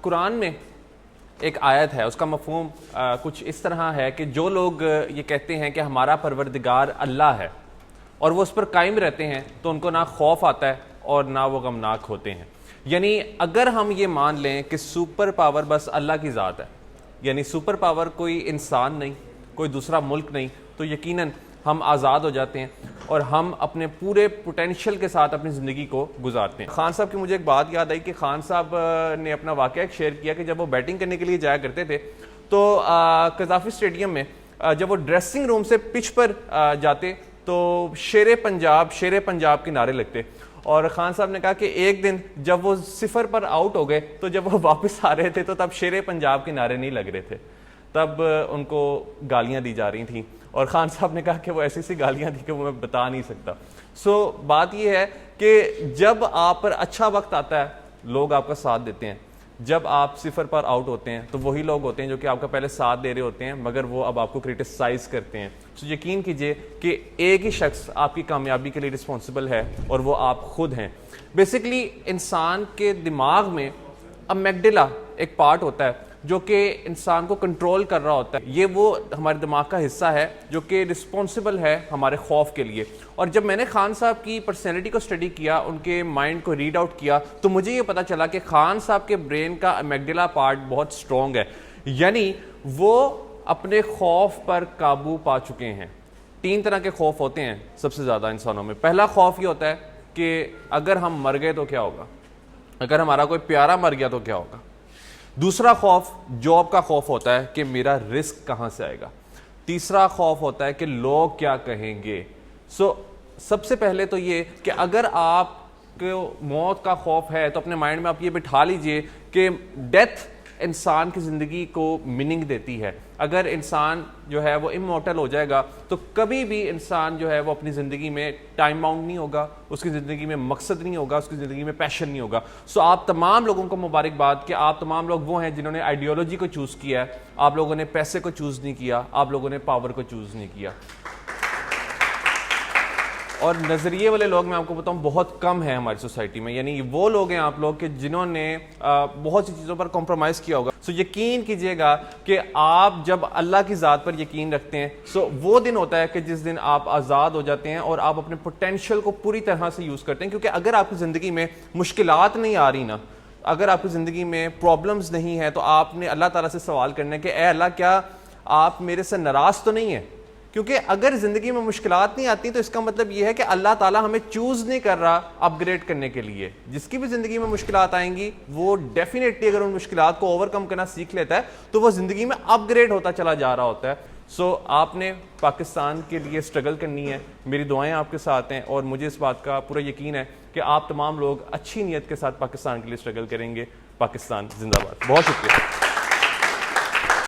قرآن میں ایک آیت ہے، اس کا مفہوم کچھ اس طرح ہے کہ جو لوگ یہ کہتے ہیں کہ ہمارا پروردگار اللہ ہے اور وہ اس پر قائم رہتے ہیں تو ان کو نہ خوف آتا ہے اور نہ وہ غمناک ہوتے ہیں. یعنی اگر ہم یہ مان لیں کہ سپر پاور بس اللہ کی ذات ہے، یعنی سپر پاور کوئی انسان نہیں، کوئی دوسرا ملک نہیں، تو یقیناً ہم آزاد ہو جاتے ہیں اور ہم اپنے پورے پوٹینشیل کے ساتھ اپنی زندگی کو گزارتے ہیں. خان صاحب کی مجھے ایک بات یاد آئی کہ خان صاحب نے اپنا واقعہ ایک شیئر کیا کہ جب وہ بیٹنگ کرنے کے لیے جایا کرتے تھے تو قذافی اسٹیڈیم میں جب وہ ڈریسنگ روم سے پچ پر جاتے تو شیر پنجاب کے نعرے لگتے. اور خان صاحب نے کہا کہ ایک دن جب وہ 0 پر آؤٹ ہو گئے تو جب وہ واپس آ رہے تھے تو تب شیر پنجاب کے نعرے نہیں لگ رہے تھے، تب ان کو گالیاں دی جا رہی تھیں. اور خان صاحب نے کہا کہ وہ ایسی سی گالیاں تھیں کہ وہ میں بتا نہیں سکتا. بات یہ ہے کہ جب آپ پر اچھا وقت آتا ہے لوگ آپ کا ساتھ دیتے ہیں، جب آپ 0 پر آؤٹ ہوتے ہیں تو وہی لوگ ہوتے ہیں جو کہ آپ کا پہلے ساتھ دے رہے ہوتے ہیں مگر وہ اب آپ کو کرٹیسائز کرتے ہیں. یقین کیجئے کہ ایک ہی شخص آپ کی کامیابی کے لیے رسپانسبل ہے اور وہ آپ خود ہیں. بیسیکلی انسان کے دماغ میں امیگڈیلا ایک پارٹ ہوتا ہے جو کہ انسان کو کنٹرول کر رہا ہوتا ہے. یہ وہ ہمارے دماغ کا حصہ ہے جو کہ رسپانسبل ہے ہمارے خوف کے لیے. اور جب میں نے خان صاحب کی پرسنالٹی کو اسٹڈی کیا، ان کے مائنڈ کو ریڈ آؤٹ کیا، تو مجھے یہ پتا چلا کہ خان صاحب کے برین کا امیگڈیلا پارٹ بہت سٹرونگ ہے. یعنی وہ اپنے خوف پر قابو پا چکے ہیں. 3 طرح کے خوف ہوتے ہیں سب سے زیادہ انسانوں میں. پہلا خوف یہ ہوتا ہے کہ اگر ہم مر گئے تو کیا ہوگا، اگر ہمارا کوئی پیارا مر گیا تو کیا ہوگا. دوسرا خوف جاب کا خوف ہوتا ہے کہ میرا رزق کہاں سے آئے گا. تیسرا خوف ہوتا ہے کہ لوگ کیا کہیں گے. سب سے پہلے تو یہ کہ اگر آپ کو موت کا خوف ہے تو اپنے مائنڈ میں آپ یہ بٹھا لیجئے کہ ڈیتھ انسان کی زندگی کو میننگ دیتی ہے. اگر انسان جو ہے وہ امورٹل ہو جائے گا تو کبھی بھی انسان جو ہے وہ اپنی زندگی میں ٹائم باؤنڈ نہیں ہوگا، اس کی زندگی میں مقصد نہیں ہوگا، اس کی زندگی میں پیشن نہیں ہوگا. آپ تمام لوگوں کو مبارکباد کہ آپ تمام لوگ وہ ہیں جنہوں نے آئیڈیالوجی کو چوز کیا ہے. آپ لوگوں نے پیسے کو چوز نہیں کیا، آپ لوگوں نے پاور کو چوز نہیں کیا. اور نظریے والے لوگ میں آپ کو بتاؤں بہت کم ہیں ہماری سوسائٹی میں. یعنی وہ لوگ ہیں آپ لوگ کہ جنہوں نے بہت سی چیزوں پر کمپرومائز کیا ہوگا. یقین کیجئے گا کہ آپ جب اللہ کی ذات پر یقین رکھتے ہیں وہ دن ہوتا ہے کہ جس دن آپ آزاد ہو جاتے ہیں اور آپ اپنے پوٹینشیل کو پوری طرح سے یوز کرتے ہیں. کیونکہ اگر آپ کی زندگی میں مشکلات نہیں آ رہی نا، اگر آپ کی زندگی میں پرابلمز نہیں ہیں تو آپ نے اللہ تعالیٰ سے سوال کرنا ہے کہ اے اللہ کیا آپ میرے سے ناراض تو نہیں ہیں. کیونکہ اگر زندگی میں مشکلات نہیں آتی تو اس کا مطلب یہ ہے کہ اللہ تعالیٰ ہمیں چوز نہیں کر رہا اپ گریڈ کرنے کے لیے. جس کی بھی زندگی میں مشکلات آئیں گی وہ ڈیفینیٹلی اگر ان مشکلات کو اوور کم کرنا سیکھ لیتا ہے تو وہ زندگی میں اپ گریڈ ہوتا چلا جا رہا ہوتا ہے. آپ نے پاکستان کے لیے اسٹرگل کرنی ہے. میری دعائیں آپ کے ساتھ ہیں اور مجھے اس بات کا پورا یقین ہے کہ آپ تمام لوگ اچھی نیت کے ساتھ پاکستان کے لیے اسٹرگل کریں گے. پاکستان زندہ باد. بہت شکریہ.